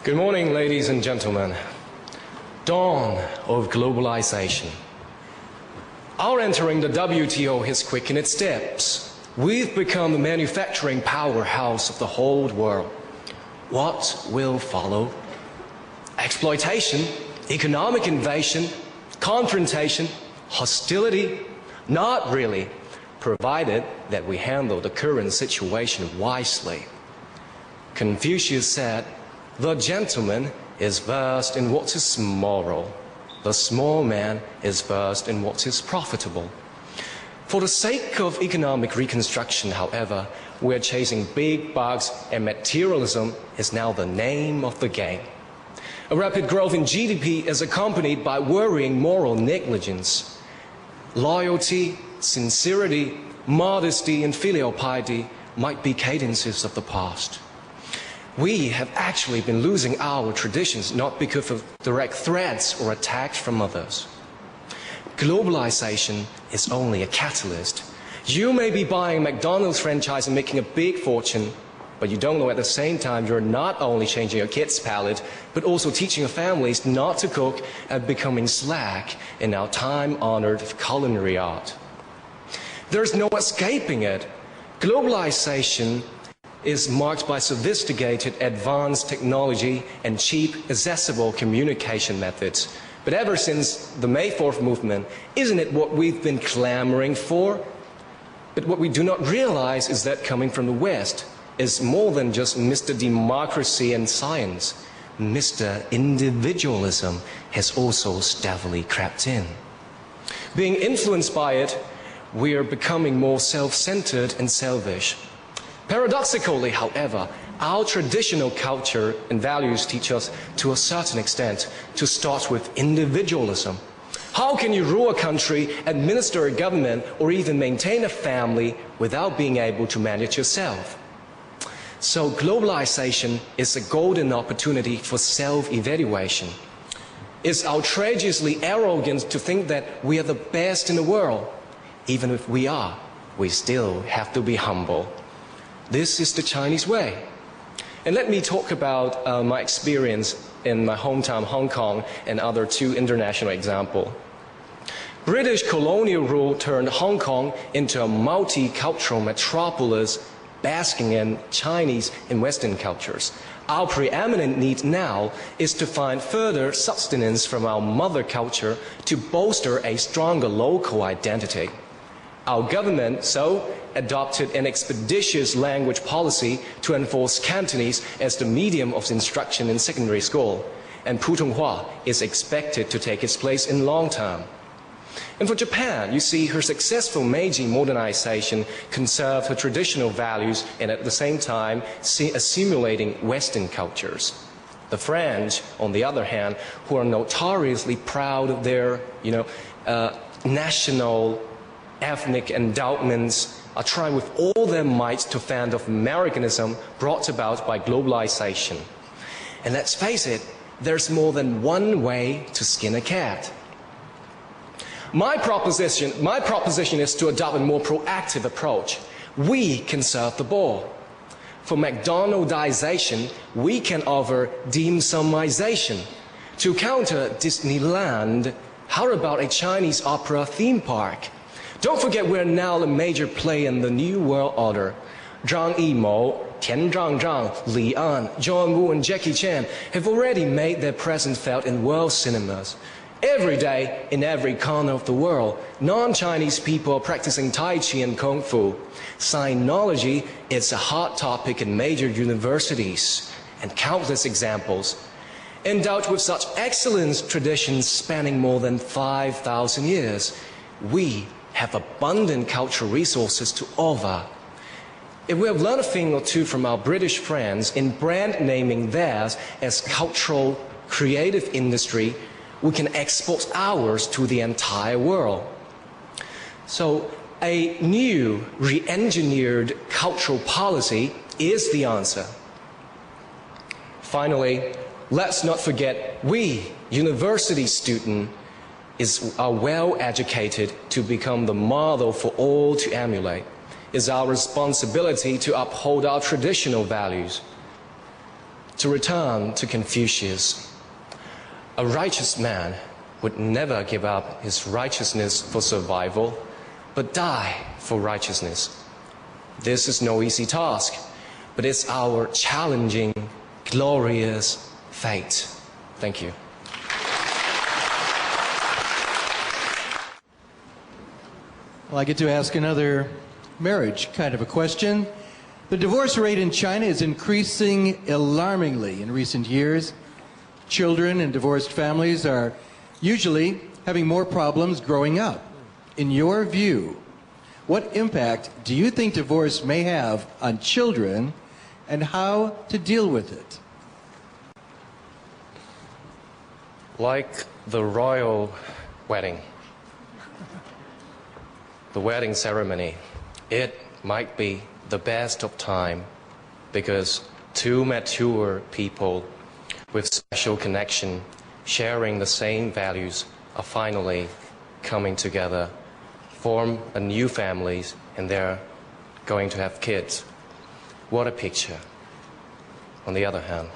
Good morning, ladies and gentlemen. Dawn of globalization. Our entering the WTO has quickened its steps. We've become the manufacturing powerhouse of the whole world. What will follow? Exploitation, economic invasion, confrontation, hostility? Not really, provided that we handle the current situation wisely. Confucius said, "The gentleman is versed in what is moral. The small man is versed in what is profitable." For the sake of economic reconstruction, however, we're chasing big bucks, and materialism is now the name of the game. A rapid growth in GDP is accompanied by worrying moral negligence. Loyalty, sincerity, modesty, and filial piety might be cadences of the past. We have actually been losing our traditions not because of direct threats or attacks from others. Globalization is only a catalyst. You may be buying a McDonald's franchise and making a big fortune, but you don't know at the same time you're not only changing your kids' palate, but also teaching your families not to cook and becoming slack in our time-honored culinary art. There's no escaping it. Globalization is marked by sophisticated, advanced technology and cheap, accessible communication methods. But ever since the May 4th movement, isn't it what we've been clamoring for? But what we do not realize is that coming from the West is more than just Mr. Democracy and science. Mr. Individualism has also stealthily crept in. Being influenced by it, we are becoming more self-centered and selfish. Paradoxically, however, our traditional culture and values teach us, to a certain extent, to start with individualism. How can you rule a country, administer a government, or even maintain a family without being able to manage yourself? So globalization is a golden opportunity for self-evaluation. It's outrageously arrogant to think that we are the best in the world. Even if we are, we still have to be humble. This is the Chinese way. And let me talk about my experience in my hometown, Hong Kong, and other two international examples. British colonial rule turned Hong Kong into a multicultural metropolis basking in Chinese and Western cultures. Our preeminent need now is to find further sustenance from our mother culture to bolster a stronger local identity. Our government adopted an expeditious language policy to enforce Cantonese as the medium of instruction in secondary school, and Putonghua is expected to take its place in long term. And for Japan, you see her successful Meiji modernization conserved her traditional values and at the same time assimilating Western cultures. The French, on the other hand, who are notoriously proud of their national ethnic endowments, are trying with all their might to fend off Americanism brought about by globalization. And let's face it, there's more than one way to skin a cat. My proposition is to adopt a more proactive approach. We can serve the ball. For McDonaldization, we can offer dim sumization. To counter Disneyland, how about a Chinese opera theme park? Don't forget we're now a major player in the New World Order. Zhang Yimou, Tian Zhangzhang, Li An, John Woo, and Jackie Chan have already made their presence felt in world cinemas. Every day, in every corner of the world, non-Chinese people are practicing Tai Chi and Kung Fu. Sinology is a hot topic in major universities, and countless examples. Endowed with such excellent traditions spanning more than 5,000 years, we have abundant cultural resources to offer. If we have learned a thing or two from our British friends in brand naming theirs as cultural creative industry, we can export ours to the entire world. So a new, re-engineered cultural policy is the answer. Finally, let's not forget we, university students, are well educated to become the model for all to emulate. It's our responsibility to uphold our traditional values. To return to Confucius, a righteous man would never give up his righteousness for survival, but die for righteousness. This is no easy task, but it's our challenging, glorious fate. Thank you. Well, I get to ask another marriage kind of a question. The divorce rate in China is increasing alarmingly in recent years. Children in divorced families are usually having more problems growing up. In your view, what impact do you think divorce may have on children and how to deal with it? Like the royal wedding, the wedding ceremony, it might be the best of time because two mature people with special connection, sharing the same values, are finally coming together, form a new family, and they're going to have kids. What a picture. On the other hand,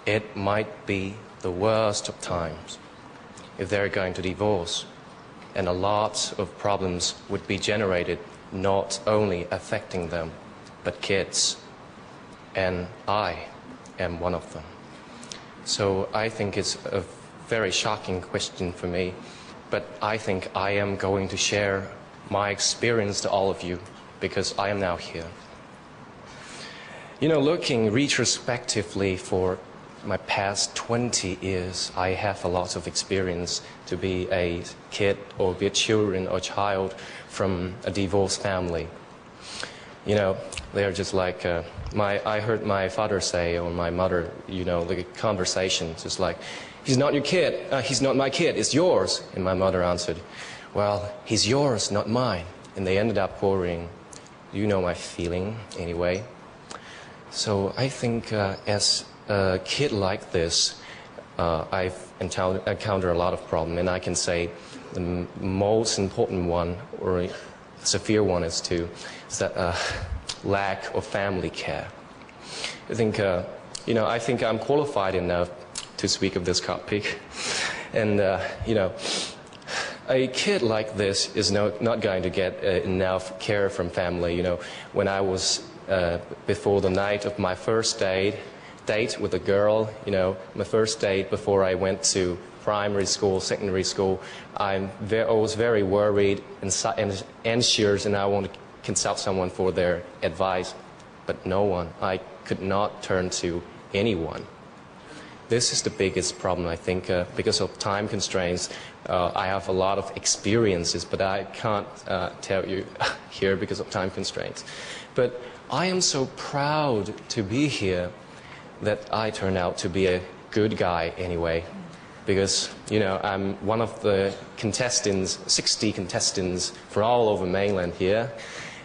it might be the worst of times if they're going to divorce, and a lot of problems would be generated, not only affecting them, but kids. And I am one of them. So I think it's a very shocking question for me, but I think I am going to share my experience to all of you because I am now here. You know, looking retrospectively for my past 20 years, I have a lot of experience to be a kid or be a children or child from a divorced family. You know, they're just like, I heard my father say, or my mother, you know, the conversation, just like, he's not your kid, he's not my kid, it's yours. And my mother answered, well, he's yours, not mine. And they ended up quarreling. You know my feeling, anyway. So I think as a kid like this, I've encountered a lot of problems, and I can say the most important one, or a severe one, is that lack of family care. I think, you know, I think I'm qualified enough to speak of this topic, and you know, a kid like this is not going to get enough care from family. You know, when I was before the night of my first date with a girl, you know, my first date before I went to primary school, secondary school, I was very worried and anxious, and I wanted to consult someone for their advice, but no one. I could not turn to anyone. This is the biggest problem, I think, because of time constraints. I have a lot of experiences, but I can't tell you here because of time constraints. But I am so proud to be here that I turned out to be a good guy anyway, because, you know, I'm one of the contestants, 60 contestants from all over mainland here,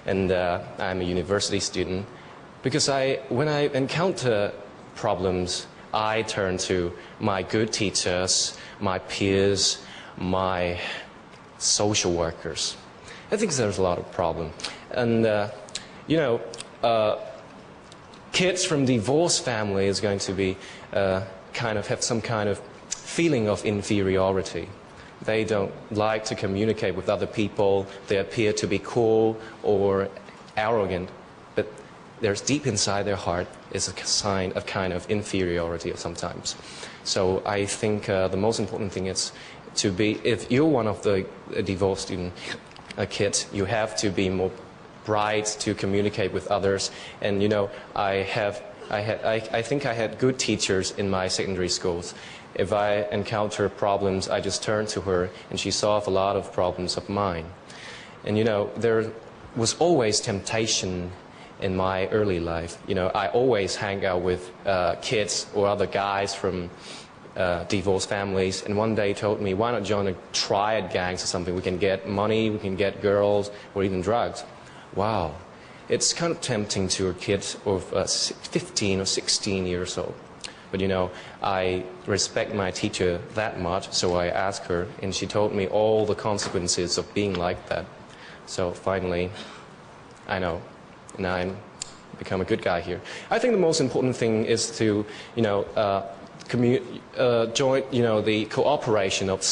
and I'm a university student. Because when I encounter problems, I turn to my good teachers, my peers, my social workers. I think there's a lot of problems. And, you know, kids from divorced family is going to be kind of have some kind of feeling of inferiority. They don't like to communicate with other people. They appear to be cool or arrogant, but there's deep inside their heart is a sign of kind of inferiority sometimes. So I think the most important thing is to be, if you're one of the divorced student kids, you have to be more bright to communicate with others. And you know, I think I had good teachers in my secondary schools. If I encounter problems, I just turned to her, and she solved a lot of problems of mine. And you know, there was always temptation in my early life. You know, I always hang out with kids or other guys from divorced families, and one day told me, why not join a triad gangs or something? We can get money, we can get girls, or even drugs. Wow, it's kind of tempting to a kid of 15 or 16 years old. But you know, I respect my teacher that much, so I asked her, and she told me all the consequences of being like that. So finally, I know, and I'm become a good guy here. I think the most important thing is to, join, the cooperation of